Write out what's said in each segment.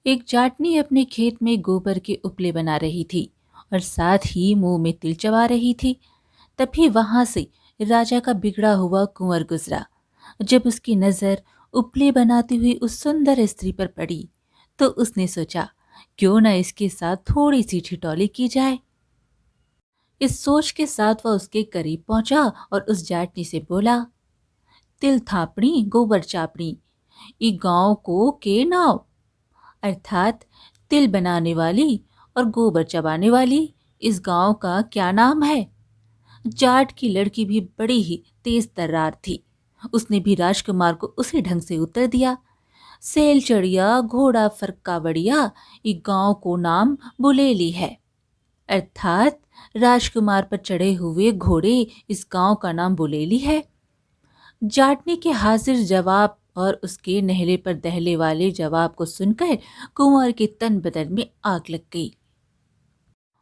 एक जाटनी अपने खेत में गोबर के उपले बना रही थी और साथ ही मुंह में तिल चबा रही थी। तभी वहां से राजा का बिगड़ा हुआ कुंवर गुजरा। जब उसकी नजर उपले बनाती हुई उस सुंदर स्त्री पर पड़ी तो उसने सोचा, क्यों न इसके साथ थोड़ी सी ठिठौली की जाए। इस सोच के साथ वह उसके करीब पहुंचा और उस जाटनी से बोला, तिल थापड़ी गोबर चापड़ी, ई गांव को के नाव, अर्थात तिल बनाने वाली और गोबर चबाने वाली इस गांव का क्या नाम है। जाट की लड़की भी बड़ी ही तेज तर्रार थी। उसने भी राजकुमार को उसी ढंग से उत्तर दिया, सेल चढ़िया घोड़ा फरका बढ़िया, इस गांव को नाम बुलेली है। अर्थात राजकुमार पर चढ़े हुए घोड़े इस गांव का नाम बुलेली है। जाटने के हाजिर जवाब और उसके नहले पर दहले वाले जवाब को सुनकर कुंवर के तन बदन में आग लग गई।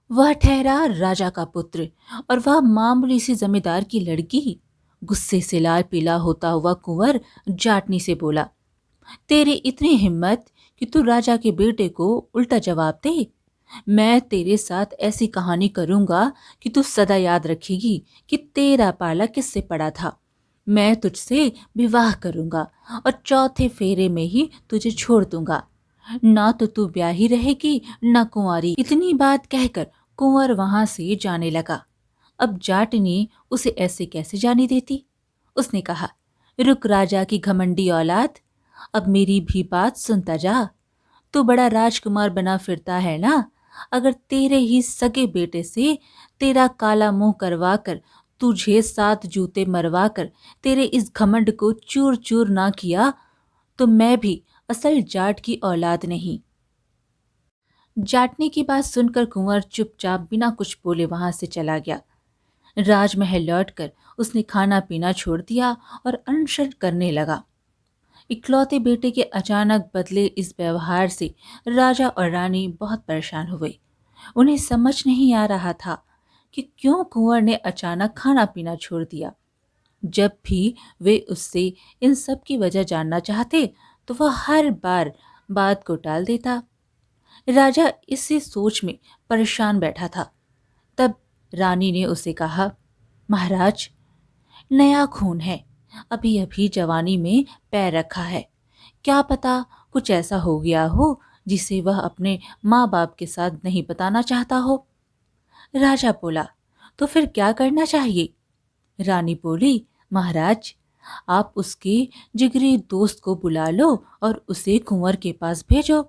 वह ठहरा राजा का पुत्र और वह मामूली सी जमींदार की लड़की। गुस्से से लाल पीला होता हुआ कुंवर जाटनी से बोला, तेरी इतनी हिम्मत कि तू राजा के बेटे को उल्टा जवाब दे। मैं तेरे साथ ऐसी कहानी करूंगा कि तू सदा याद रखेगी कि तेरा पाला किससे पड़ा था। मैं तुझसे विवाह करूंगा और चौथे फेरे में ही तुझे छोड़ दूंगा। ना तो तू ब्याही रहेगी ना कुंवारी। इतनी बात कहकर कुंवर वहां से जाने लगा। अब जाटनी उसे ऐसे कैसे जाने देती। उसने कहा, रुक राजा की घमंडी औलाद, अब मेरी भी बात सुनता जा। तू बड़ा राजकुमार बना फिरता है ना। अगर तेरे ही सगे बेटे से तेरा काला मुंह करवा कर, तुझे 7 जूते मरवा कर तेरे इस घमंड को चूर चूर ना किया तो मैं भी असल जाट की औलाद नहीं। जाटने की बात सुनकर कुंवर चुपचाप बिना कुछ बोले वहां से चला गया। राजमहल लौटकर उसने खाना पीना छोड़ दिया और अनशन करने लगा। इकलौते बेटे के अचानक बदले इस व्यवहार से राजा और रानी बहुत परेशान हुए। उन्हें समझ नहीं आ रहा था कि क्यों कुंवर ने अचानक खाना पीना छोड़ दिया। जब भी वे उससे इन सब की वजह जानना चाहते तो वह हर बार बात को टाल देता। राजा इसी सोच में परेशान बैठा था। तब रानी ने उसे कहा, महाराज, नया खून है, अभी अभी जवानी में पैर रखा है। क्या पता कुछ ऐसा हो गया हो जिसे वह अपने माँ बाप के साथ नहीं बताना चाहता हो। राजा बोला, तो फिर क्या करना चाहिए। रानी बोली, महाराज, आप उसके जिगरी दोस्त को बुला लो और उसे कुंवर के पास भेजो।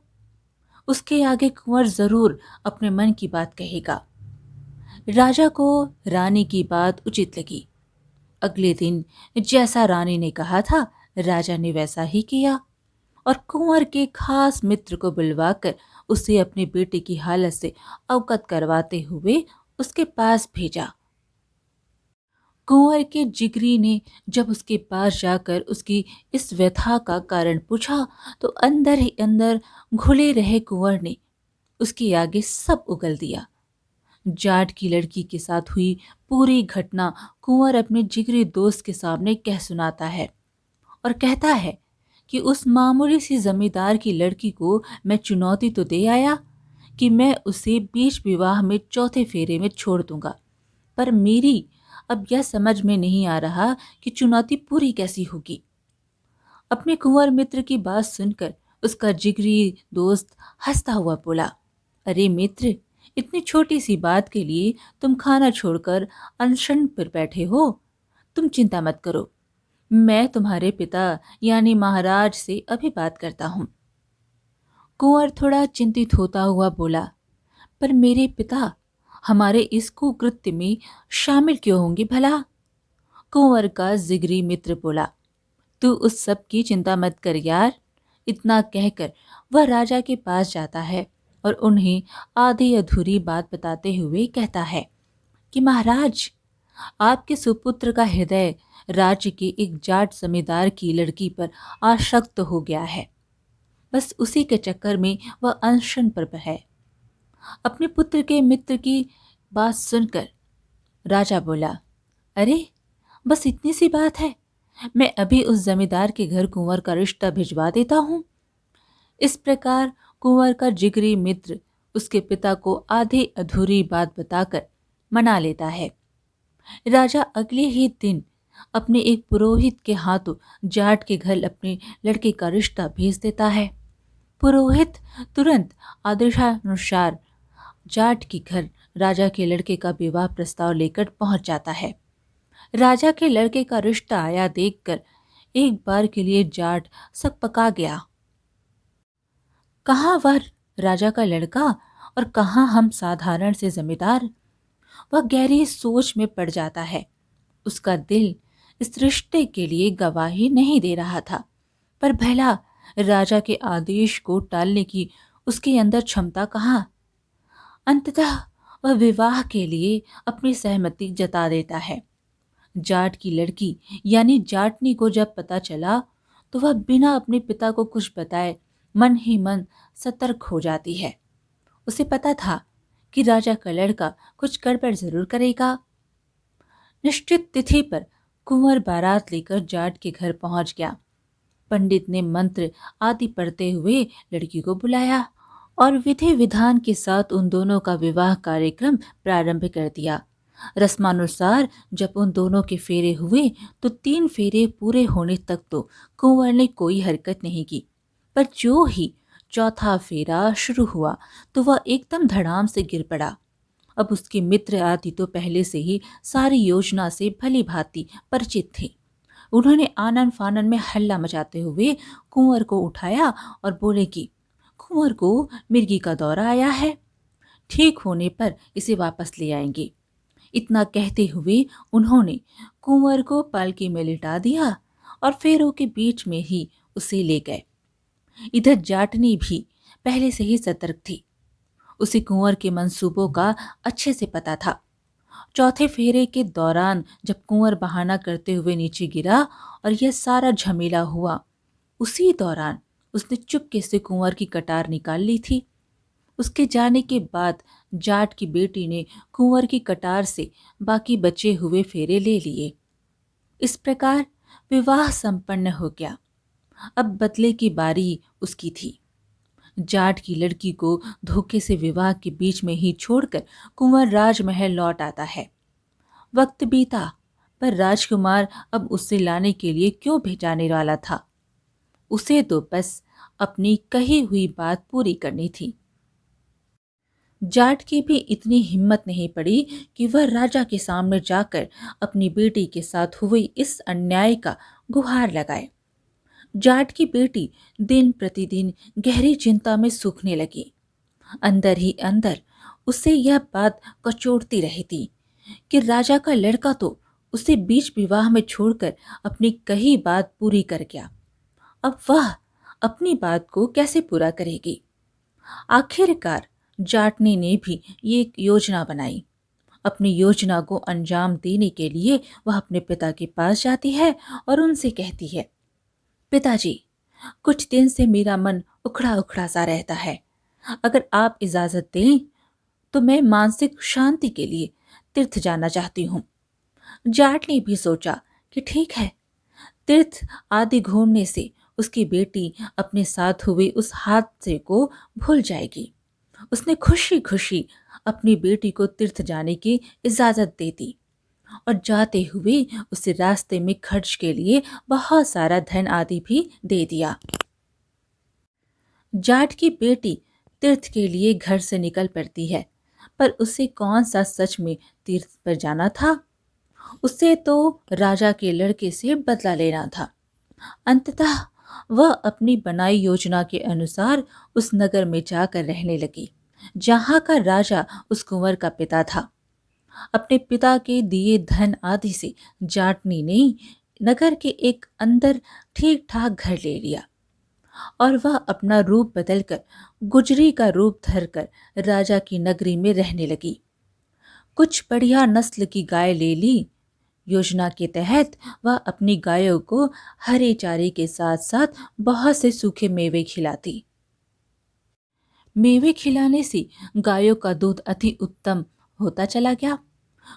उसके आगे कुंवर जरूर अपने मन की बात कहेगा। राजा को रानी की बात उचित लगी। अगले दिन जैसा रानी ने कहा था, राजा ने वैसा ही किया और कुंवर के खास मित्र को बुलवाकर उसे अपने बेटे की हालत से अवगत करवाते हुए उसके पास भेजा। कुंवर के जिगरी ने जब उसके पास जाकर उसकी इस व्यथा का कारण पूछा तो अंदर ही अंदर घुले रहे कुंवर ने उसके आगे सब उगल दिया। जाट की लड़की के साथ हुई पूरी घटना कुंवर अपने जिगरी दोस्त के सामने कह सुनाता है और कहता है कि उस मामूली सी जमींदार की लड़की को मैं चुनौती तो दे आया कि मैं उसे बीच विवाह में चौथे फेरे में छोड़ दूंगा, पर मेरी अब यह समझ में नहीं आ रहा कि चुनौती पूरी कैसी होगी। अपने कुंवर मित्र की बात सुनकर उसका जिगरी दोस्त हंसता हुआ बोला, अरे मित्र, इतनी छोटी सी बात के लिए तुम खाना छोड़कर अनशन पर बैठे हो। तुम चिंता मत करो, मैं तुम्हारे पिता यानी महाराज से अभी बात करता हूँ। कुंवर थोड़ा चिंतित होता हुआ बोला, पर मेरे पिता हमारे इस कुकृत्य में शामिल क्यों होंगे भला। कुंवर का जिगरी मित्र बोला, तू उस सब की चिंता मत कर यार। इतना कहकर वह राजा के पास जाता है और उन्हें आधी अधूरी बात बताते हुए कहता है कि महाराज, आपके सुपुत्र का हृदय राज्य के एक जाट जमींदार की लड़की पर आसक्त हो गया है। बस उसी के चक्कर में वह अनशन पर है। अपने पुत्र के मित्र की बात सुनकर राजा बोला, अरे, बस इतनी सी बात है, मैं अभी उस जमींदार के घर कुंवर का रिश्ता भिजवा देता हूँ। इस प्रकार कुंवर का जिगरी मित्र उसके पिता को आधी अधूरी बात बताकर मना लेता है। राजा अगले ही दिन अपने एक पुरोहित के हाथों जाट के घर अपने लड़के का रिश्ता भेज देता है। पुरोहित तुरंत आदेशानुसार जाट के घर राजा के लड़के का विवाह प्रस्ताव लेकर पहुंच जाता है। राजा के लड़के का रिश्ता आया देखकर एक बार के लिए जाट सकपका गया। कहाँ वह राजा का लड़का और कहाँ हम साधारण से जमींदार। वह गहरी सोच में पड़ जाता है। उसका दिल इस रिश्ते के लिए गवाही नहीं दे रहा था, पर भला राजा के आदेश को टालने की उसके अंदर क्षमता कहाँ। अंततः वह विवाह के लिए अपनी सहमति जता देता है। जाट की लड़की यानी जाटनी को जब पता चला तो वह बिना अपने पिता को कुछ बताए मन ही मन सतर्क हो जाती है। उसे पता था कि राजा का लड़का कुछ गड़बड़ जरूर करेगा। निश्चित तिथि पर कुंवर बारात लेकर जाट के घर पहुंच गया। पंडित ने मंत्र आदि पढ़ते हुए लड़की को बुलाया और विधि विधान के साथ उन दोनों का विवाह कार्यक्रम प्रारंभ कर दिया। रस्मानुसार जब उन दोनों के फेरे हुए तो 3 फेरे पूरे होने तक तो कुंवर ने कोई हरकत नहीं की, पर जो ही चौथा फेरा शुरू हुआ तो वह एकदम धड़ाम से गिर पड़ा। अब उसके मित्र आदि तो पहले से ही सारी योजना से भली भांति परिचित थे। उन्होंने आनन फानन में हल्ला मचाते हुए कुंवर को उठाया और बोले कि कुंवर को मिर्गी का दौरा आया है, ठीक होने पर इसे वापस ले आएंगे। इतना कहते हुए उन्होंने कुंवर को पालकी में लिटा दिया और फेरों के बीच में ही उसे ले गए। इधर जाटनी भी पहले से ही सतर्क थी। उसे कुंवर के मंसूबों का अच्छे से पता था। चौथे फेरे के दौरान जब कुंवर बहाना करते हुए नीचे गिरा और यह सारा झमेला हुआ, उसी दौरान उसने चुपके से कुंवर की कटार निकाल ली थी। उसके जाने के बाद जाट की बेटी ने कुंवर की कटार से बाकी बचे हुए फेरे ले लिए। इस प्रकार विवाह संपन्न हो गया। अब बदले की बारी उसकी थी। जाट की लड़की को धोखे से विवाह के बीच में ही छोड़कर कुंवर राजमहल लौट आता है। वक्त बीता, पर राजकुमार अब उससे लाने के लिए क्यों भेजाने वाला था। उसे तो बस अपनी कही हुई बात पूरी करनी थी। जाट की भी इतनी हिम्मत नहीं पड़ी कि वह राजा के सामने जाकर अपनी बेटी के साथ हुई इस अन्याय का गुहार लगाए। जाट की बेटी दिन प्रतिदिन गहरी चिंता में सूखने लगी। अंदर ही अंदर उसे यह बात कचोटती रहती कि राजा का लड़का तो उसे बीच विवाह में छोड़कर अपनी कही बात पूरी कर गया। अब वह अपनी बात को कैसे पूरा करेगी। आखिरकार जाटनी ने भी ये एक योजना बनाई। अपनी योजना को अंजाम देने के लिए वह अपने पिता के पास जाती है और उनसे कहती है, पिताजी, कुछ दिन से मेरा मन उखड़ा उखड़ा सा रहता है। अगर आप इजाजत दें तो मैं मानसिक शांति के लिए तीर्थ जाना चाहती हूँ। जाट ने भी सोचा कि ठीक है। तीर्थ आदि घूमने से उसकी बेटी अपने साथ हुए उस हादसे को भूल जाएगी। उसने खुशी खुशी अपनी बेटी को तीर्थ जाने की इजाजत दे दी और जाते हुए उसे रास्ते में खर्च के लिए बहुत सारा धन आदि भी दे दिया। जाट की बेटी तीर्थ के लिए घर से निकल पड़ती है, पर उसे कौन सा सच में तीर्थ पर जाना था। उसे तो राजा के लड़के से बदला लेना था। अंततः वह अपनी बनाई योजना के अनुसार उस नगर में जाकर रहने लगी जहाँ का राजा उस कुंवर का पिता था। अपने पिता के दिए धन आदि से जाटनी ने नगर के एक अंदर ठीक ठाक घर ले लिया और वह अपना रूप बदलकर गुजरी का रूप धरकर राजा की नगरी में रहने लगी। कुछ बढ़िया नस्ल की गाय ले ली। योजना के तहत वह अपनी गायों को हरे चारे के साथ साथ बहुत से सूखे मेवे खिलाती। मेवे खिलाने से गायों का दूध अति उत्तम होता चला गया।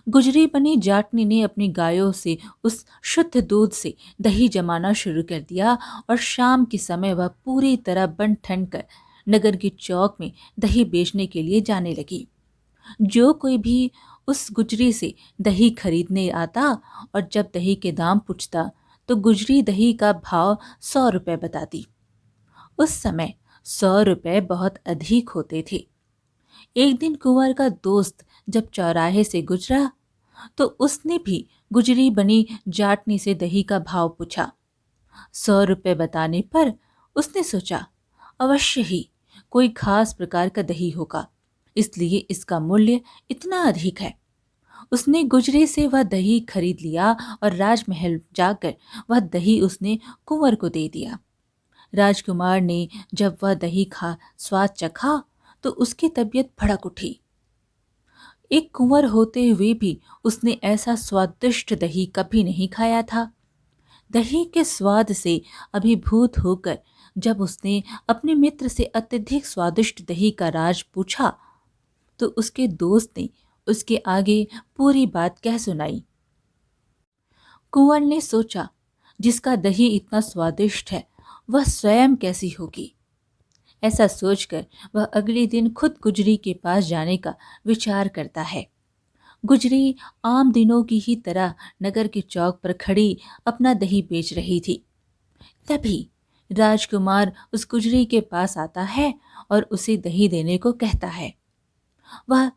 गुजरी बनी जाटनी ने अपनी गायों से उस शुद्ध दूध से दही जमाना शुरू कर दिया और शाम के समय वह पूरी तरह बन ठन कर नगर के चौक में दही बेचने के लिए जाने लगी। जो कोई भी उस गुजरी से दही खरीदने आता और जब दही के दाम पूछता तो गुजरी दही का भाव 100 रुपए बताती। उस समय 100 रुपए बहुत अधिक होते थे। एक दिन कुंवर का दोस्त जब चौराहे से गुजरा तो उसने भी गुजरी बनी जाटनी से दही का भाव पूछा। 100 रुपए बताने पर उसने सोचा, अवश्य ही कोई खास प्रकार का दही होगा, इसलिए इसका मूल्य इतना अधिक है। उसने गुजरे से वह दही खरीद लिया और राजमहल जाकर वह दही उसने कुंवर को दे दिया। राजकुमार ने जब वह दही खा स्वाद चखा तो उसकी तबीयत भड़क उठी। एक कुंवर होते हुए भी उसने ऐसा स्वादिष्ट दही कभी नहीं खाया था। दही के स्वाद से अभिभूत होकर जब उसने अपने मित्र से अत्यधिक स्वादिष्ट दही का राज पूछा तो उसके दोस्त ने उसके आगे पूरी बात कह सुनाई। कुंवर ने सोचा, जिसका दही इतना स्वादिष्ट है वह स्वयं कैसी होगी। ऐसा सोचकर वह अगले दिन खुद गुजरी के पास जाने का विचार करता है। गुजरी आम दिनों की ही तरह नगर के चौक पर खड़ी अपना दही बेच रही थी। तभी राजकुमार उस गुजरी के पास आता है और उसे दही देने को कहता है। वह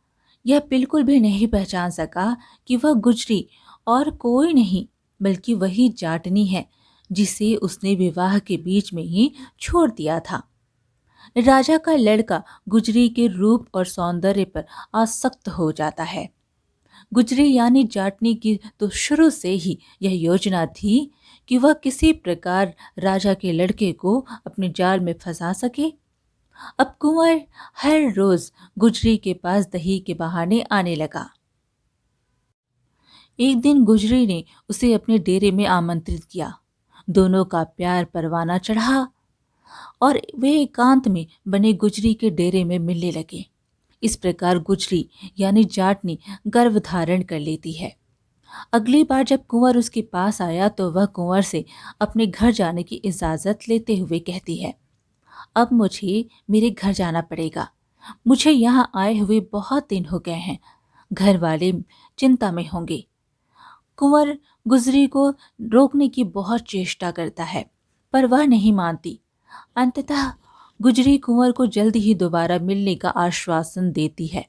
यह बिल्कुल भी नहीं पहचान सका कि वह गुजरी और कोई नहीं बल्कि वही जाटनी है जिसे उसने विवाह के बीच में ही छोड़ दिया था। राजा का लड़का गुजरी के रूप और सौंदर्य पर आसक्त हो जाता है। गुजरी यानी जाटनी की तो शुरू से ही यह योजना थी कि वह किसी प्रकार राजा के लड़के को अपने जाल में फंसा सके। अब कुंवर हर रोज गुजरी के पास दही के बहाने आने लगा। एक दिन गुजरी ने उसे अपने डेरे में आमंत्रित किया। दोनों का प्यार परवाना चढ़ा और वे एकांत में बने गुजरी के डेरे में मिलने लगे। इस प्रकार गुजरी यानी जाटनी गर्भ धारण कर लेती है। अगली बार जब कुंवर उसके पास आया तो वह कुंवर से अपने घर जाने की इजाजत लेते हुए कहती है, अब मुझे मेरे घर जाना पड़ेगा। मुझे यहाँ आए हुए बहुत दिन हो गए हैं। घर वाले चिंता में होंगे। कुंवर गुजरी को रोकने की बहुत चेष्टा करता है पर वह नहीं मानती। अंततः गुजरी कुंवर को जल्दी ही दोबारा मिलने का आश्वासन देती है।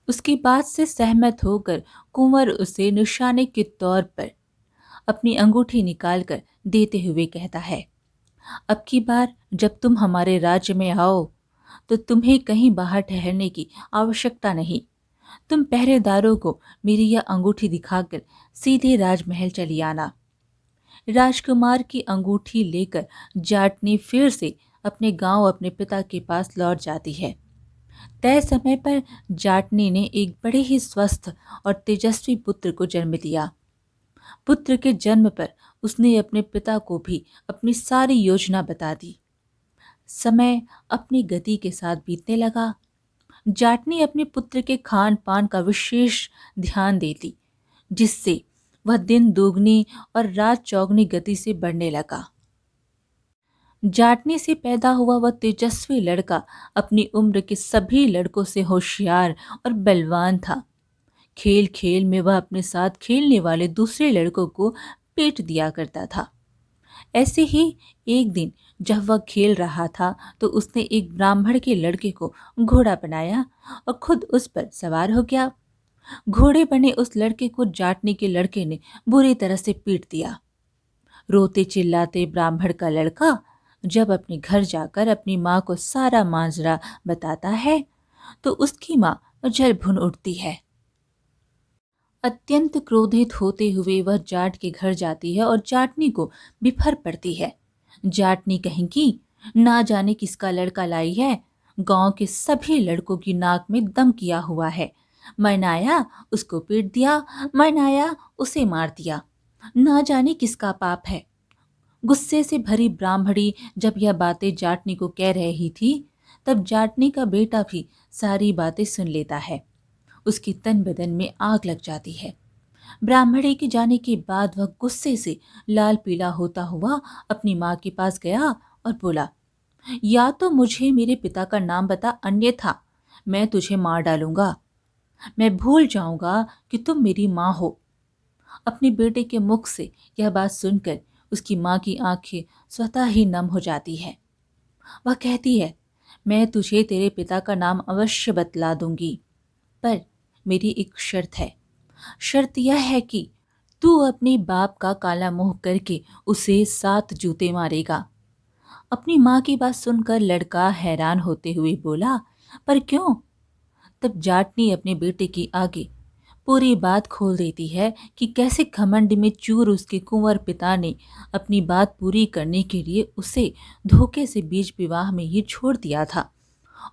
उसकी बात से सहमत होकर कुंवर उसे निशाने के तौर पर अपनी अंगूठी निकालकर देते हुए कहता है, अब की बार जब तुम हमारे राज्य में आओ तो तुम्हें कहीं बाहर ठहरने की आवश्यकता नहीं। तुम पहरेदारों को मेरी यह अंगूठी दिखाकर सीधे राजमहल चली आना। राजकुमार की अंगूठी लेकर जाटनी फिर से अपने गांव अपने पिता के पास लौट जाती है। तय समय पर जाटनी ने एक बड़े ही स्वस्थ और तेजस्वी पुत्र को जन्म दिया। पुत्र के जन्म पर उसने अपने पिता को भी अपनी सारी योजना बता दी। समय अपनी गति के साथ बीतने लगा। जाटनी अपने पुत्र के खान पान का विशेष ध्यान देती, जिससे वह दिन दोगुनी और रात चौगुनी गति से बढ़ने लगा। जाटनी से पैदा हुआ वह तेजस्वी लड़का अपनी उम्र के सभी लड़कों से होशियार और बलवान था। खेल खेल में वह अपने साथ खेलने वाले दूसरे लड़कों को पीट दिया करता था। ऐसे ही एक दिन जब वह खेल रहा था तो उसने एक ब्राह्मण के लड़के को घोड़ा बनाया और खुद उस पर सवार हो गया। घोड़े बने उस लड़के को जाटनी के लड़के ने बुरी तरह से पीट दिया। रोते चिल्लाते ब्राह्मण का लड़का जब अपने घर जाकर अपनी माँ को सारा माजरा बताता है तो उसकी माँ जल भुन उठती है। अत्यंत क्रोधित होते हुए वह जाट के घर जाती है और जाटनी को बिफर पड़ती है। जाटनी कहेंगी, ना जाने किसका लड़का लाई है, गांव के सभी लड़कों की नाक में दम किया हुआ है। मैंने आया उसको पीट दिया, मैंने आया उसे मार दिया, ना जाने किसका पाप है। गुस्से से भरी ब्राह्मणी जब यह बातें जाटनी को कह रही थी तब जाटनी का बेटा भी सारी बातें सुन लेता है। उसकी तन बदन में आग लग जाती है। ब्राह्मणी के जाने के बाद वह गुस्से से लाल पीला होता हुआ अपनी माँ के पास गया और बोला, या तो मुझे मेरे पिता का नाम बता, अन्यथा मैं तुझे मार डालूंगा। मैं भूल जाऊंगा कि तुम मेरी माँ हो। अपने बेटे के मुख से यह बात सुनकर उसकी माँ की आंखें स्वतः ही नम हो जाती है। वह कहती है, मैं तुझे तेरे पिता का नाम अवश्य बतला दूंगी, पर मेरी एक शर्त है। शर्त यह है कि तू अपने बाप का काला मुंह करके उसे 7 जूते मारेगा। अपनी माँ की बात सुनकर लड़का हैरान होते हुए बोला, पर क्यों? तब जाटनी अपने बेटे की आगे पूरी बात खोल देती है कि कैसे घमंड में चूर उसके कुंवर पिता ने अपनी बात पूरी करने के लिए उसे धोखे से बीच विवाह में ही छोड़ दिया था,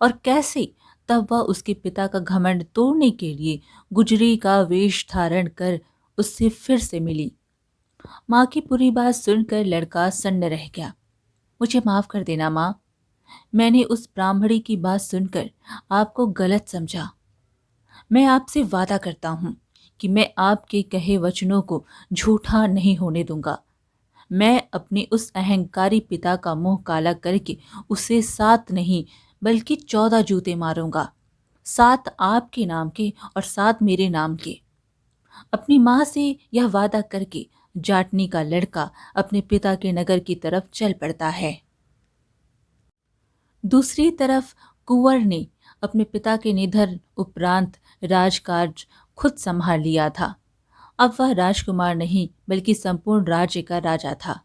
और कैसे तब वह उसके पिता का घमंड तोड़ने के लिए गुजरी का वेश धारण कर उससे फिर से मिली। माँ की पूरी बात सुनकर लड़का सन्न रह गया। मुझे माफ कर देना माँ, मैंने उस ब्राह्मणी की बात सुनकर आपको गलत समझा। मैं आपसे वादा करता हूँ कि मैं आपके कहे वचनों को झूठा नहीं होने दूंगा। मैं अपने उस अहंकारी पिता का मुंह काला करके उसे 7 नहीं बल्कि 14 जूते मारूंगा, 7 आपके नाम के और 7 मेरे नाम के। अपनी माँ से यह वादा करके जाटनी का लड़का अपने पिता के नगर की तरफ चल पड़ता है। दूसरी तरफ कुंवर ने अपने पिता के निधन उपरांत राजकाज खुद संभाल लिया था। अब वह राजकुमार नहीं बल्कि संपूर्ण राज्य का राजा था।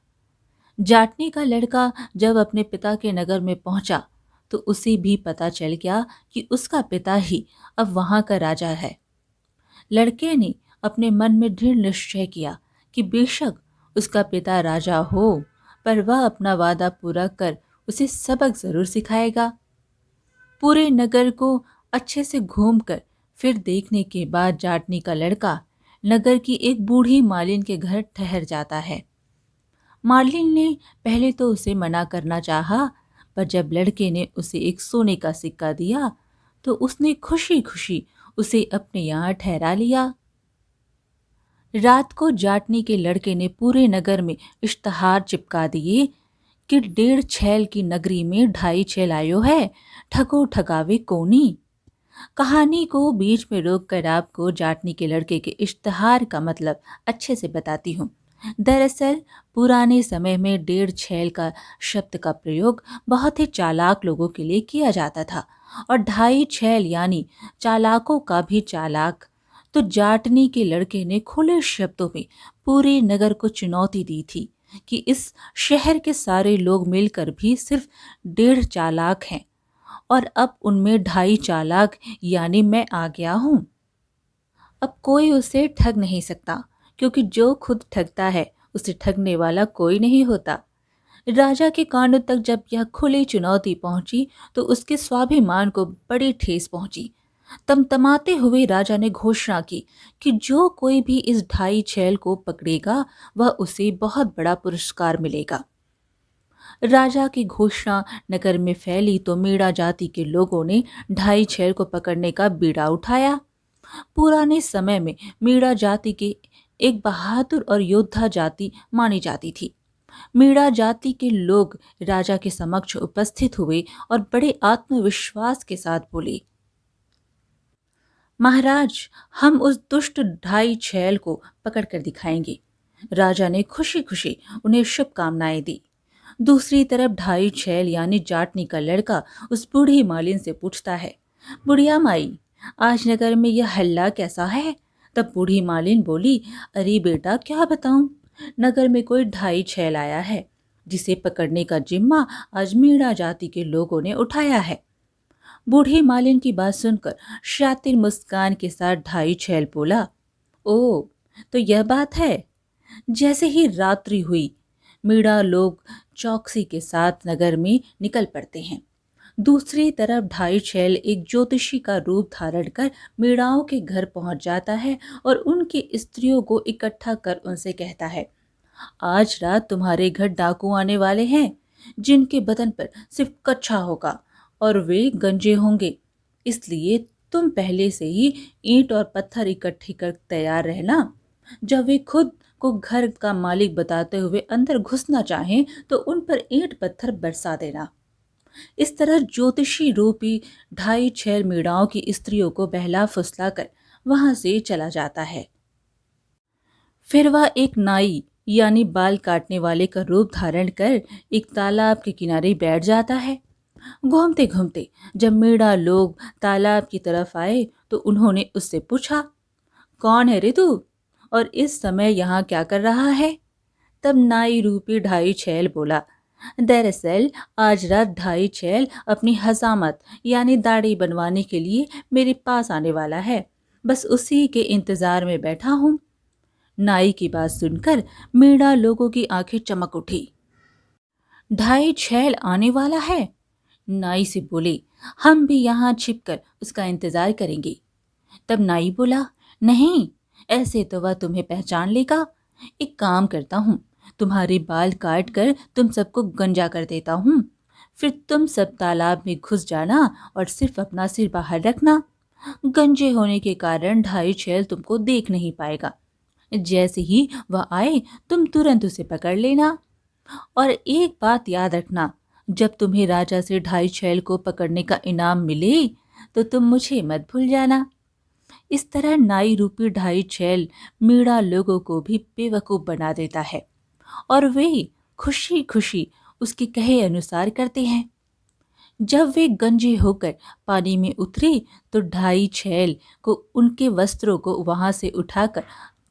जाटनी का लड़का जब अपने पिता के नगर में पहुंचा तो उसे भी पता चल गया कि उसका पिता ही अब वहां का राजा है। लड़के ने अपने मन में दृढ़ निश्चय किया कि बेशक उसका पिता राजा हो, पर वह अपना वादा पूरा कर उसे सबक जरूर सिखाएगा। पूरे नगर को अच्छे से घूमकर फिर देखने के बाद जाटनी का लड़का नगर की एक बूढ़ी मालिन के घर ठहर जाता है। मालिन ने पहले तो उसे मना करना चाहा, पर जब लड़के ने उसे एक सोने का सिक्का दिया तो उसने खुशी खुशी उसे अपने यहाँ ठहरा लिया। रात को जाटनी के लड़के ने पूरे नगर में इश्तहार चिपका दिए कि 1.5 छैल की नगरी में 2.5 छैल आयो है, ठगो ठगावे कोनी। कहानी को बीच में रोककर आपको जाटनी के लड़के के इश्तहार का मतलब अच्छे से बताती हूँ। दरअसल पुराने समय में 1.5 छैल का शब्द का प्रयोग बहुत ही चालाक लोगों के लिए किया जाता था, और 2.5 छैल यानी चालाकों का भी चालाक। तो जाटनी के लड़के ने खुले शब्दों में पूरे नगर को चुनौती दी थी कि इस शहर के सारे लोग मिलकर भी सिर्फ 1.5 चालाक हैं, और अब उनमें 2.5 चालाक यानी मैं आ गया हूं। अब कोई उसे ठग नहीं सकता, क्योंकि जो खुद ठगता है उसे ठगने वाला कोई नहीं होता। राजा के कानों तक जब यह खुली चुनौती पहुंची तो उसके स्वाभिमान को बड़ी ठेस पहुंची। तमतमाते हुए राजा ने घोषणा की कि जो कोई भी इस 2.5 छैल को पकड़ेगा वह उसे बहुत बड़ा पुरस्कार मिलेगा। राजा की घोषणा नगर में फैली तो मीणा जाति के लोगों ने 2.5 छैल को पकड़ने का बीड़ा उठाया। पुराने समय में मीणा जाति के एक बहादुर और योद्धा जाति मानी जाती थी। मीणा जाति के लोग राजा के समक्ष उपस्थित हुए और बड़े आत्मविश्वास के साथ बोले, महाराज, हम उस दुष्ट 2.5 छैल को पकड़ कर दिखाएंगे। राजा ने खुशी खुशी उन्हें शुभकामनाएं दी। दूसरी तरफ 2.5 छैल यानी जाटनी का लड़का उस बूढ़ी मालिन से पूछता है, बुढ़िया माई, आज नगर में यह हल्ला कैसा है? तब बूढ़ी मालिन बोली, अरे बेटा, क्या बताऊं, नगर में कोई 2.5 छैल आया है जिसे पकड़ने का जिम्मा आज मीणा जाति के लोगों ने उठाया है। बूढ़ी मालिन की बात सुनकर शातिर मुस्कान के साथ 2.5 छैल बोला, ओ, तो यह बात है। जैसे ही रात्रि हुई मीणा लोग चौकसी के साथ नगर में निकल पड़ते हैं। दूसरी तरफ 2.5 छैल एक ज्योतिषी का रूप धारण कर मीणाओं के घर पहुंच जाता है और उनकी स्त्रियों को इकट्ठा कर उनसे कहता है, आज रात तुम्हारे घर डाकू आने वाले हैं, जिनके बदन पर सिर्फ कच्छा होगा और वे गंजे होंगे। इसलिए तुम पहले से ही ईंट और पत्थर इकट्ठी कर तैयार रहना। जब वे खुद को घर का मालिक बताते हुए अंदर घुसना चाहें तो उन पर ईंट पत्थर बरसा देना। इस तरह ज्योतिषी रूपी ढाई छह मीणाओं की स्त्रियों को बहला फुसला कर वहां से चला जाता है। फिर वह एक नाई यानी बाल काटने वाले का रूप धारण कर एक तालाब के किनारे बैठ जाता है। घूमते घूमते जब मीणा लोग तालाब की तरफ आए तो उन्होंने उससे पूछा, कौन है रे तू और इस समय यहाँ क्या कर रहा है? तब नाई रूपी ढाई छैल बोला, दरअसल आज रात ढाई छैल अपनी हजामत यानी दाढ़ी बनवाने के लिए मेरे पास आने वाला है, बस उसी के इंतजार में बैठा हूँ। नाई की बात सुनकर मीणा लोगों की आंखें चमक उठी। ढाई छैल आने वाला है? नाई से बोले, हम भी यहाँ छिपकर उसका इंतजार करेंगे। तब नाई बोला, नहीं, ऐसे तो वह तुम्हें पहचान लेगा। एक काम करता हूँ, तुम्हारे बाल काट कर तुम सबको गंजा कर देता हूँ, फिर तुम सब तालाब में घुस जाना और सिर्फ अपना सिर बाहर रखना। गंजे होने के कारण ढाई छैल तुमको देख नहीं पाएगा। जैसे ही वह आए तुम तुरंत उसे पकड़ लेना। और एक बात याद रखना, जब तुम्हें राजा से ढाई छैल को पकड़ने का इनाम मिले तो तुम मुझे मत भूल जाना। इस तरह नाई रूपी ढाई छैल मीणा लोगों को भी बेवकूफ बना देता है और वे खुशी खुशी उसके कहे अनुसार करते हैं। जब वे गंजे होकर पानी में उतरे तो ढाई छैल को उनके वस्त्रों को वहां से उठाकर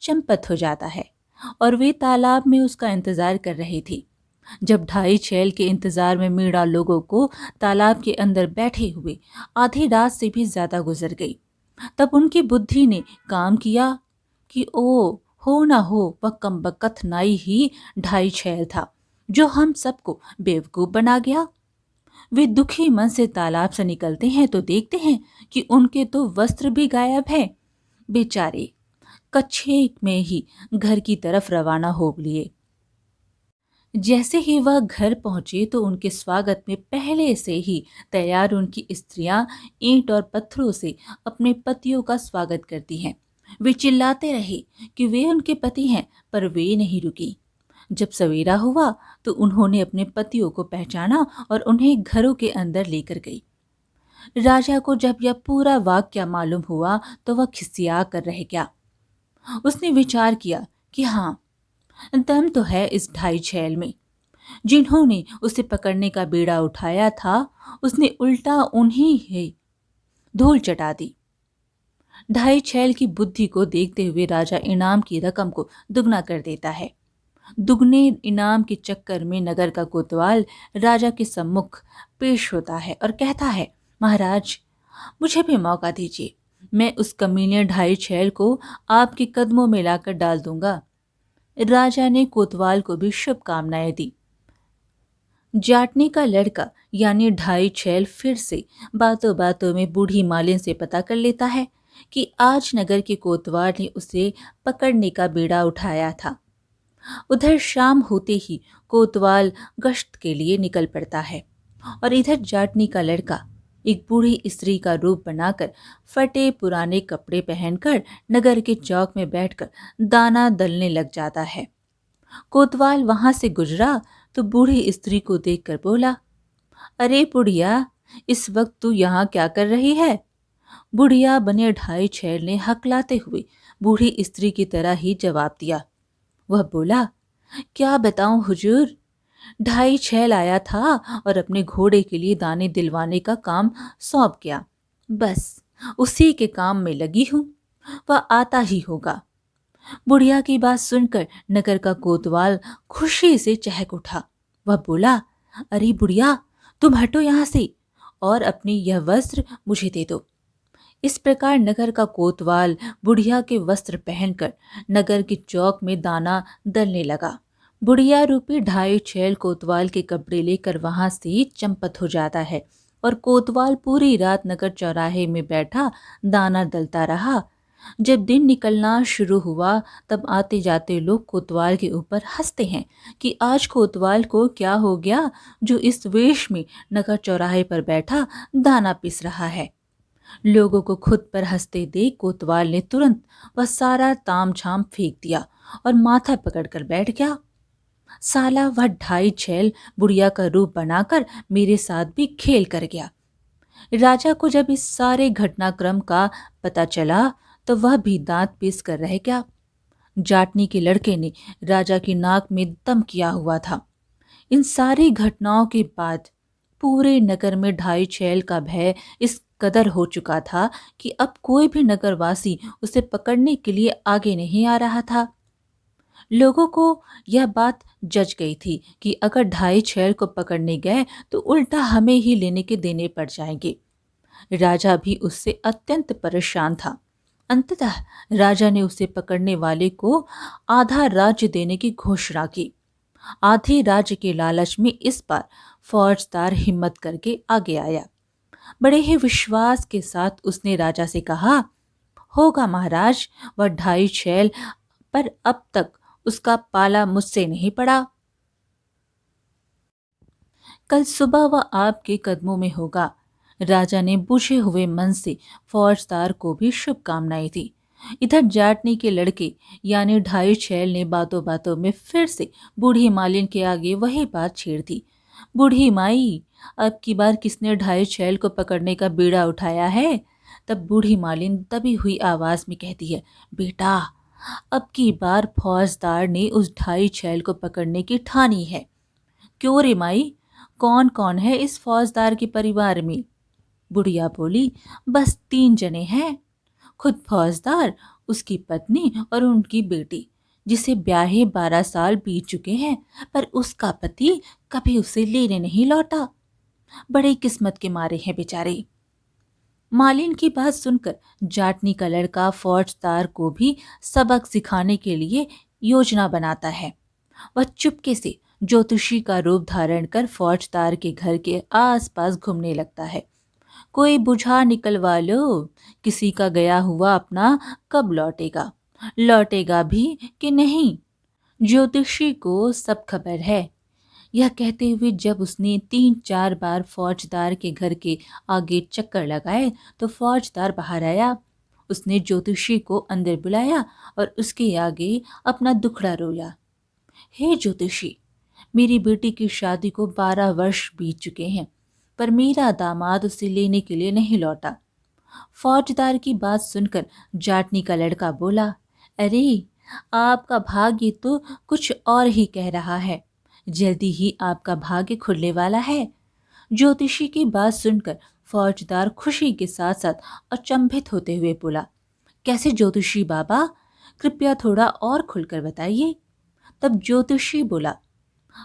चंपत हो जाता है और वे तालाब में उसका इंतजार कर रही थी। जब ढाई छैल के इंतजार में मीणा लोगों को तालाब के अंदर बैठे हुए आधी रात से भी ज्यादा गुजर गई, तब उनकी बुद्धि ने काम किया कि ओ हो ना हो वह कमबख्त नाई ही ढाई छैल था जो हम सबको बेवकूफ बना गया। वे दुखी मन से तालाब से निकलते हैं तो देखते हैं कि उनके तो वस्त्र भी गायब है। बेचारे कच्छे में ही घर की तरफ रवाना हो लिए। जैसे ही वह घर पहुंचे तो उनके स्वागत में पहले से ही तैयार उनकी स्त्रियां ईंट और पत्थरों से अपने पतियों का स्वागत करती हैं। वे चिल्लाते रहे कि वे उनके पति हैं, पर वे नहीं रुकी। जब सवेरा हुआ तो उन्होंने अपने पतियों को पहचाना और उन्हें घरों के अंदर लेकर गई। राजा को जब यह पूरा वाक्य मालूम हुआ तो वह खिसिया कर रह गया। उसने विचार किया कि हाँ, दम तो है इस ढाई छैल में। जिन्होंने उसे पकड़ने का बीड़ा उठाया था उसने उल्टा उन्हीं ही धूल चटा दी। ढाई छैल की बुद्धि को देखते हुए राजा इनाम की रकम को दुगना कर देता है। दुगने इनाम के चक्कर में नगर का कोतवाल राजा के सम्मुख पेश होता है और कहता है, महाराज, मुझे भी मौका दीजिए, मैं उस कमीने ढाई छैल को आपके कदमों में लाकर डाल दूंगा। राजा ने कोतवाल को भी शुभकामनाएं दी। जाटने का लड़का यानी ढाई छैल फिर से बातों बातों में बूढ़ी मालिन से पता कर लेता है कि आज नगर के कोतवाल ने उसे पकड़ने का बीड़ा उठाया था। उधर शाम होते ही कोतवाल गश्त के लिए निकल पड़ता है और इधर जाटनी का लड़का एक बूढ़ी स्त्री का रूप बनाकर फटे पुराने कपड़े पहनकर नगर के चौक में बैठकर दाना दलने लग जाता है। कोतवाल वहां से गुजरा तो बूढ़ी स्त्री को देखकर बोला, अरे बुढ़िया, इस वक्त तू यहाँ क्या कर रही है? बुढ़िया बने ढाई छैल ने हकलाते हुए बूढ़ी स्त्री की तरह ही जवाब दिया। वह बोला, क्या बताऊं हुजूर, ढाई छैल आया था और अपने घोड़े के लिए दाने दिलवाने का काम सौंप गया। बस उसी के काम में लगी हूं, वह आता ही होगा। बुढ़िया की बात सुनकर नगर का कोतवाल खुशी से चहक उठा। वह बोला, अरे बुढ़िया, तुम हटो यहाँ से और अपनी यह वस्त्र मुझे दे दो। इस प्रकार नगर का कोतवाल बुढ़िया के वस्त्र पहनकर नगर के चौक में दाना दलने लगा। बुढ़िया रूपी ढाई छैल कोतवाल के कपड़े लेकर वहां से चंपत हो जाता है और कोतवाल पूरी रात नगर चौराहे में बैठा दाना दलता रहा। जब दिन निकलना शुरू हुआ तब आते जाते लोग कोतवाल के ऊपर हंसते हैं कि आज कोतवाल को क्या हो गया जो इस वेश में नगर चौराहे पर बैठा दाना पीस रहा है। लोगों को खुद पर हंसते देख कोतवाल ने तुरंत वह सारा ताम झाम फेंक दिया और माथा पकड़कर बैठ गया। साला वह ढाई छैल बुढ़िया का रूप बनाकर मेरे साथ भी खेल कर गया। राजा को जब इस सारे घटनाक्रम का पता चला तो वह भी दांत पीस कर रह गया। जाटनी के लड़के ने राजा की नाक में दम किया हुआ था। इन सारी घटनाओं के बाद पूरे नगर में ढाई छैल का भय इस कदर हो चुका था कि अब कोई भी नगरवासी उसे पकड़ने के लिए आगे नहीं आ रहा था। लोगों को यह बात जच गई थी कि अगर ढाई छैल को पकड़ने गए तो उल्टा हमें ही लेने के देने पड़ जाएंगे। राजा भी उससे अत्यंत परेशान था। अंततः राजा ने उसे पकड़ने वाले को आधा राज्य देने की घोषणा की। आधे राज्य के लालच में इस बार फौजदार हिम्मत करके आगे आया। बड़े ही विश्वास के साथ उसने राजा से कहा, होगा महाराज, वह ढाई छैल, पर अब तक उसका पाला मुझसे नहीं पड़ा। कल सुबह वह आपके कदमों में होगा। राजा ने बुझे हुए मन से फौजदार को भी शुभकामनाएं दी। इधर जाटनी के लड़के यानी ढाई छैल ने बातों बातों में फिर से बूढ़ी मालिन के आगे वही बात छेड़ दी। बूढ़ी माई, अब की बार किसने ढाई छैल को पकड़ने का बीड़ा उठाया है? तब बूढ़ी मालिन दबी हुई आवाज में कहती है, बेटा, अब की बार फौजदार ने उस ढाई छैल को पकड़ने की ठानी है। क्यों रे माई, कौन कौन है इस फौजदार के परिवार में? बुढ़िया बोली, बस 3 जने हैं, खुद फौजदार, उसकी पत्नी और उनकी बेटी, जिसे ब्याहे 12 साल बीत चुके हैं, पर उसका पति कभी उसे लेने नहीं लौटा। बड़े किस्मत के मारे हैं बेचारे। मालिन की बात सुनकर जाटनी का लड़का फौजदार को भी सबक सिखाने के लिए योजना बनाता है। वह चुपके से ज्योतिषी का रूप धारण कर फौजदार के घर के आसपास घूमने लगता है। कोई बुझा निकलवा लो, किसी का गया हुआ अपना कब लौटेगा, लौटेगा भी कि नहीं, ज्योतिषी को सब खबर है। यह कहते हुए जब उसने 3-4 बार फौजदार के घर के आगे चक्कर लगाए तो फौजदार बाहर आया। उसने ज्योतिषी को अंदर बुलाया और उसके आगे अपना दुखड़ा रोया। हे ज्योतिषी, मेरी बेटी की शादी को 12 वर्ष बीत चुके हैं, पर मेरा दामाद उसे लेने के लिए नहीं लौटा। फौजदार की बात सुनकर जाटनी का लड़का बोला, अरे, आपका भाग्य तो कुछ और ही कह रहा है, जल्दी ही आपका भाग्य खुलने वाला है। ज्योतिषी की बात सुनकर फौजदार खुशी के साथ साथ अचंभित होते हुए बोला, कैसे ज्योतिषी बाबा, कृपया थोड़ा और खुलकर बताइए। तब ज्योतिषी बोला,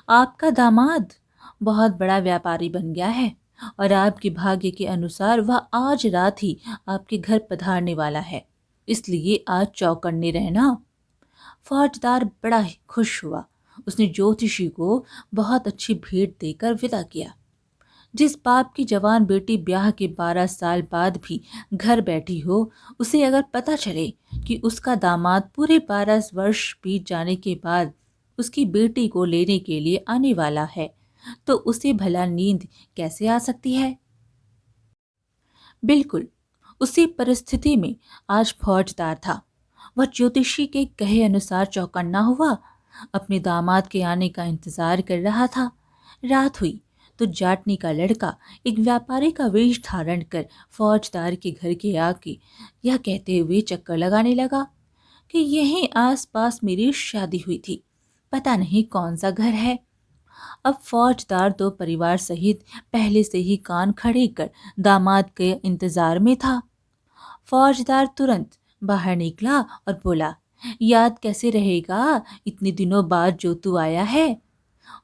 आपका दामाद बहुत बड़ा व्यापारी बन गया है और आपके भाग्य के अनुसार वह आज रात ही आपके घर पधारने वाला है, इसलिए आज चौकन्ने रहना। फौजदार बड़ा ही खुश हुआ। उसने ज्योतिषी को बहुत अच्छी भेंट देकर विदा किया। जिस बाप की जवान बेटी ब्याह के 12 साल बाद भी घर बैठी हो, उसे अगर पता चले कि उसका दामाद पूरे 12 वर्ष बीत जाने के बाद उसकी बेटी को लेने के लिए आने वाला है, तो उसे भला नींद कैसे आ सकती है? बिल्कुल उसी परिस्थिति में आज फौजदार था। वह ज्योतिषी के कहे अनुसार चौकन्ना हुआ, अपने दामाद के आने का इंतजार कर रहा था। रात हुई तो जाटनी का लड़का एक व्यापारी का वेश धारण कर फौजदार के घर के आके यह कहते हुए चक्कर लगाने लगा कि यहीं आसपास मेरी शादी हुई थी, पता नहीं कौन सा घर है। अब फौजदार तो परिवार सहित पहले से ही कान खड़े कर दामाद के इंतजार में था। फौजदार तुरंत बाहर निकला और बोला, याद कैसे रहेगा इतने दिनों बाद जो तू आया है,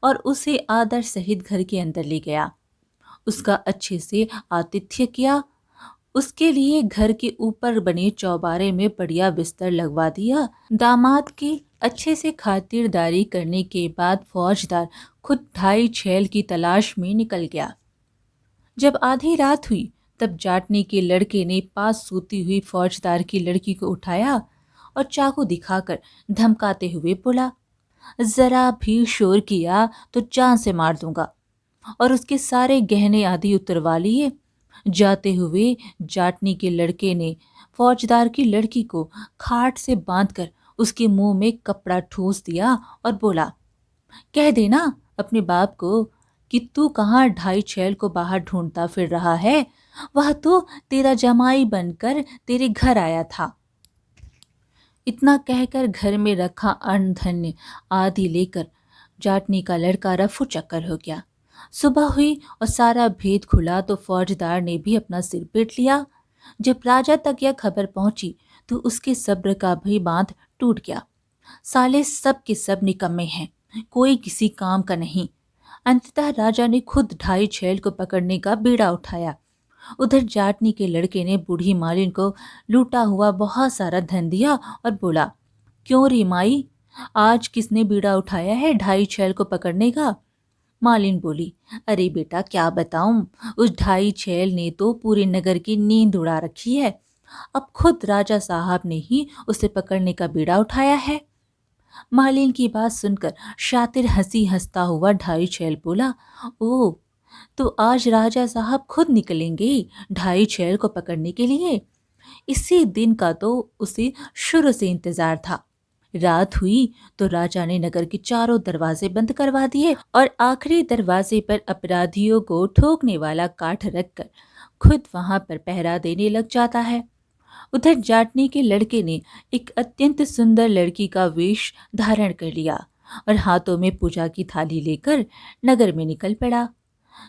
और उसे आदर सहित घर के अंदर ले गया। उसका अच्छे से आतिथ्य किया, उसके लिए घर के ऊपर बने चौबारे में बढ़िया बिस्तर लगवा दिया। दामाद की अच्छे से खातिरदारी करने के बाद फौजदार खुद ढाई छैल की तलाश में निकल गया। जब आधी रात हुई तब जाटनी के लड़के ने पास सोती हुई फौजदार की लड़की को उठाया और चाकू दिखाकर धमकाते हुए बोला, जरा भी शोर किया तो जान से मार दूंगा, और उसके सारे गहने आदि उतरवा लिए। जाते हुए जाटनी के लड़के ने फौजदार की लड़की को खाट से बांधकर उसके मुंह में कपड़ा ठूंस दिया और बोला, कह देना अपने बाप को कि तू कहाँ ढाई छैल को बाहर ढूंढता फिर रहा है। वह तो तेरा जमाई बनकर तेरे घर आया था। इतना कहकर घर में रखा अन्न धन्य आदि लेकर जाटनी का लड़का रफू चक्कर हो गया। सुबह हुई और सारा भेद खुला तो फौजदार ने भी अपना सिर पीट लिया। जब राजा तक यह खबर पहुंची तो उसके सब्र का भी बांध टूट गया। साले सब के सब निकम्मे हैं, कोई किसी काम का नहीं। अंततः राजा ने खुद ढाई छैल को पकड़ने का बीड़ा उठाया। उधर जाटनी के लड़के ने बूढ़ी मालिन को लूटा हुआ बहुत सारा धन दिया और बोला, क्यों रे माई, आज किसने बीड़ा उठाया है ढाई छैल को पकड़ने का? मालिन बोली, अरे बेटा क्या बताऊं, उस ढाई छैल ने तो पूरे नगर की नींद उड़ा रखी है। अब खुद राजा साहब ने ही उसे पकड़ने का बीड़ा उठाया है। मालिन की बात सुनकर शातिर हंसी हंसता हुआ ढाई छैल बोला, ओ, तो आज राजा साहब खुद निकलेंगे ढाई छैल को पकड़ने के लिए। इसी दिन का तो उसे शुरू से इंतजार था। रात हुई तो राजा ने नगर के चारों दरवाजे बंद करवा दिए और आखिरी दरवाजे पर अपराधियों को ठोकने वाला काठ रखकर खुद वहां पर पहरा देने लग जाता है। उधर जाटनी के लड़के ने एक अत्यंत सुंदर लड़की का वेश धारण कर लिया और हाथों में पूजा की थाली लेकर नगर में निकल पड़ा।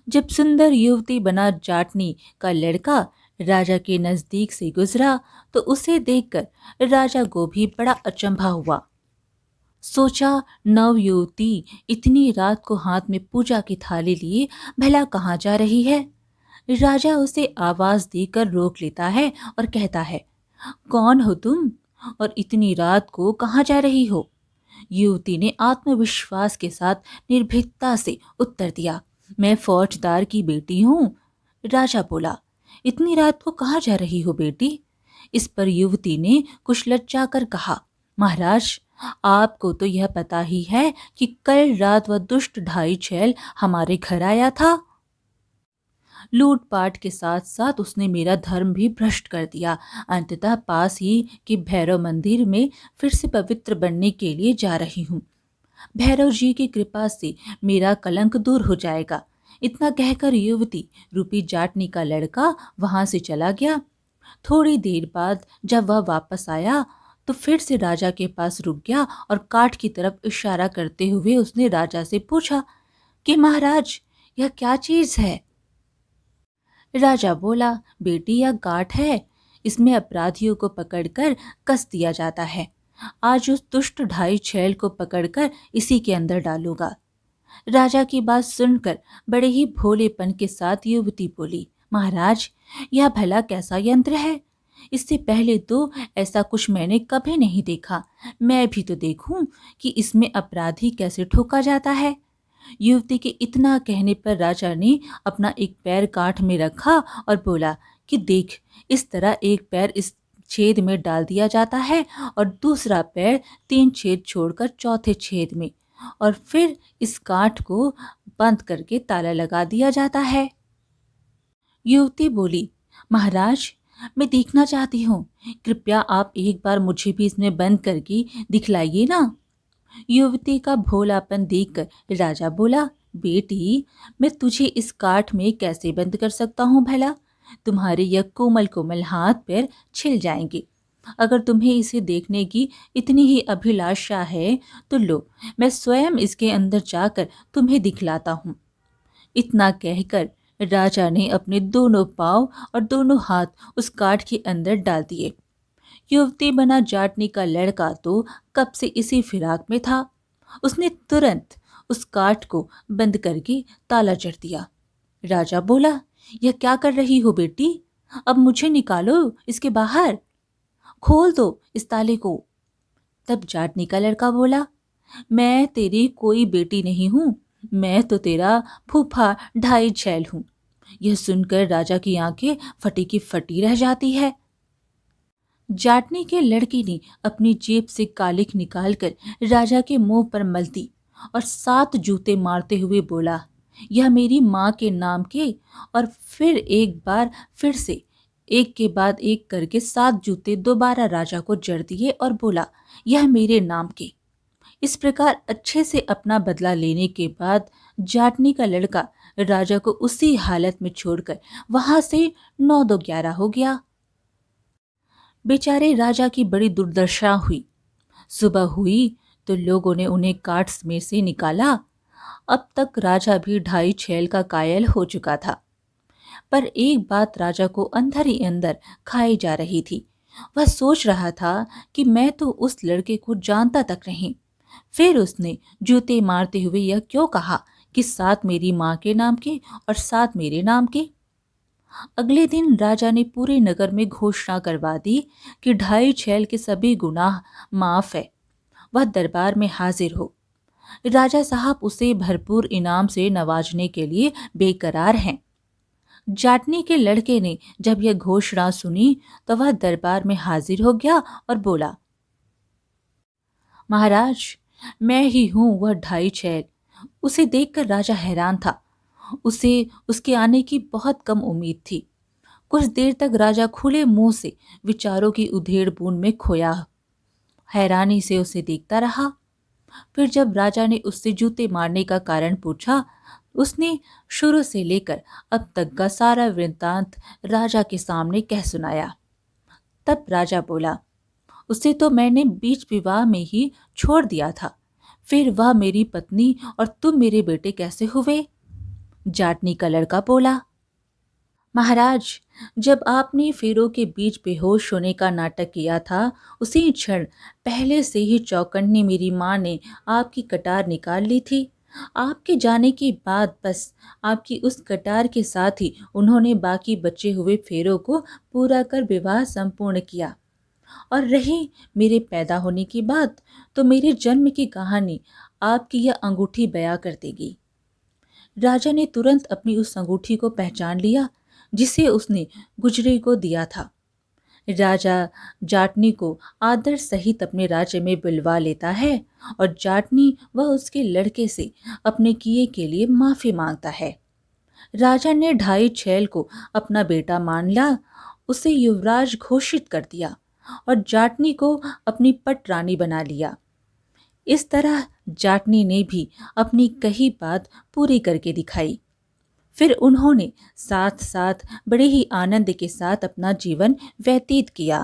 जब सुंदर युवती बना जाटनी का लड़का राजा के नजदीक से गुजरा तो उसे देखकर राजा को भी बड़ा अचंभा हुआ। सोचा, नव युवती इतनी रात को हाथ में पूजा की थाली लिए भला कहाँ जा रही है। राजा उसे आवाज देकर रोक लेता है और कहता है, कौन हो तुम और इतनी रात को कहाँ जा रही हो? युवती ने आत्मविश्वास के साथ निर्भीकता से उत्तर दिया, मैं फौजदार की बेटी हूँ। राजा बोला, इतनी रात को कहाँ जा रही हो बेटी? इस पर युवती ने कुछ लज्जा कर कहा, महाराज, आपको तो यह पता ही है कि कल रात वह दुष्ट ढाई छैल हमारे घर आया था। लूटपाट के साथ साथ उसने मेरा धर्म भी भ्रष्ट कर दिया। अंततः पास ही के भैरव मंदिर में फिर से पवित्र बनने के लिए जा रही हूँ। भैरव जी की कृपा से मेरा कलंक दूर हो जाएगा। इतना कहकर युवती रूपी जाटनी का लड़का वहां से चला गया। थोड़ी देर बाद जब वह वापस आया तो फिर से राजा के पास रुक गया और काठ की तरफ इशारा करते हुए उसने राजा से पूछा कि महाराज, यह क्या चीज है? राजा बोला, बेटी यह गांठ है, इसमें अपराधियों को पकड़कर कस दिया जाता है। आज उस दुष्ट ढाई छैल को पकड़कर इसी के अंदर डालूंगा। राजा की बात सुनकर बड़े ही भोलेपन के साथ युवती बोली, महाराज, यह भला कैसा यंत्र है? इससे पहले तो ऐसा कुछ मैंने कभी नहीं देखा। मैं भी तो देखूं कि इसमें अपराधी कैसे ठोका जाता है। युवती के इतना कहने पर राजा ने अपना एक पैर काठ में रखा और बोला कि देख, इस तरह एक पैर इस छेद में डाल दिया जाता है और दूसरा पैर 3 छेद छोड़कर चौथे छेद में, और फिर इस काठ को बंद करके ताला लगा दिया जाता है। युवती बोली, महाराज, मैं देखना चाहती हूँ, कृपया आप एक बार मुझे भी इसमें बंद करके दिखलाइए ना। युवती का भोलापन देखकर राजा बोला, बेटी, मैं तुझे इस काठ में कैसे बंद कर सकता हूँ भला? तुम्हारे यह कोमल कोमल हाथ पैर छिल जाएंगे। अगर तुम्हें इसे देखने की इतनी ही अभिलाषा है तो लो, मैं स्वयं इसके अंदर जाकर तुम्हें दिखलाता हूँ। इतना कहकर राजा ने अपने दोनों पांव और दोनों हाथ उस काठ के अंदर डाल दिए। युवती बना जाटनी का लड़का तो कब से इसी फिराक में था। उसने तुरंत उस काठ को बंद करके ताला जड़ दिया। राजा बोला, यह क्या कर रही हो बेटी? अब मुझे निकालो इसके बाहर, खोल दो इस ताले को। तब जाटनी का लड़का बोला, मैं तेरी कोई बेटी नहीं हूँ, मैं तो तेरा फूफा ढाई छैल हूँ। यह सुनकर राजा की आंखें फटी की फटी रह जाती है। जाटनी के लड़के ने अपनी जेब से कालिख निकालकर राजा के मुंह पर मल दी और 7 जूते मारते हुए बोला, यह मेरी माँ के नाम के। और फिर एक बार फिर से एक के बाद एक करके 7 जूते दोबारा राजा को जड़ दिए और बोला, यह मेरे नाम के। इस प्रकार अच्छे से अपना बदला लेने के बाद जाटनी का लड़का राजा को उसी हालत में छोड़कर वहां से 9 दो 11 हो गया। बेचारे राजा की बड़ी दुर्दशा हुई। सुबह हुई तो लोगों ने उन्हें काट में से निकाला। अब तक राजा भी 2.5 छैल का कायल हो चुका था। पर एक बात राजा को अंदर ही अंदर खाई जा रही थी। वह सोच रहा था कि मैं तो उस लड़के को जानता तक नहीं। फिर उसने जूते मारते हुए यह क्यों कहा कि 7 मेरी माँ के नाम के और 7 मेरे नाम के। अगले दिन राजा ने पूरे नगर में घोषणा करवा दी कि 2.5 छैल के सभी गुनाह माफ है। वह दरबार में हाजिर हो। राजा साहब उसे भरपूर इनाम से नवाजने के लिए बेकरार हैं। जाटनी के लड़के ने जब यह घोषणा सुनी तो वह दरबार में हाजिर हो गया और बोला, महाराज, मैं ही हूं वह 2.5 छैल। उसे देखकर राजा हैरान था। उसे उसके आने की बहुत कम उम्मीद थी। कुछ देर तक राजा खुले मुंह से विचारों की उधेड़ बुन में खोया हैरानी से उसे देखता रहा। फिर जब राजा ने उससे जूते मारने का कारण पूछा, उसने शुरू से लेकर अब तक का सारा वृत्तांत राजा के सामने कह सुनाया। तब राजा बोला, उसे तो मैंने बीच विवाह में ही छोड़ दिया था। फिर वह मेरी पत्नी और तुम मेरे बेटे कैसे हुए? जाटनी का लड़का बोला, महाराज, जब आपने फेरों के बीच बेहोश होने का नाटक किया था, उसी क्षण पहले से ही चौकन्नी मेरी माँ ने आपकी कटार निकाल ली थी। आपके जाने के बाद बस आपकी उस कटार के साथ ही उन्होंने बाकी बचे हुए फेरों को पूरा कर विवाह संपूर्ण किया। और रही मेरे पैदा होने की बात, तो मेरे जन्म की कहानी आपकी यह अंगूठी बयां कर देगी। राजा ने तुरंत अपनी उस अंगूठी को पहचान लिया जिसे उसने गुजरे को दिया था। राजा जाटनी को आदर सहित अपने राज्य में बुलवा लेता है और जाटनी वह उसके लड़के से अपने किए के लिए माफी मांगता है। राजा ने 2.5 छैल को अपना बेटा मान लिया, उसे युवराज घोषित कर दिया और जाटनी को अपनी पट रानी बना लिया। इस तरह जाटनी ने भी अपनी कही बात पूरी करके दिखाई। फिर उन्होंने साथ साथ बड़े ही आनंद के साथ अपना जीवन व्यतीत किया।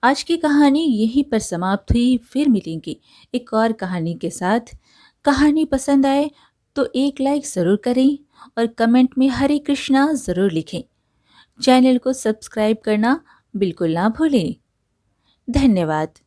आज की कहानी यहीं पर समाप्त हुई। फिर मिलेंगे एक और कहानी के साथ। कहानी पसंद आए तो एक लाइक ज़रूर करें और कमेंट में हरे कृष्णा ज़रूर लिखें। चैनल को सब्सक्राइब करना बिल्कुल ना भूलें। धन्यवाद।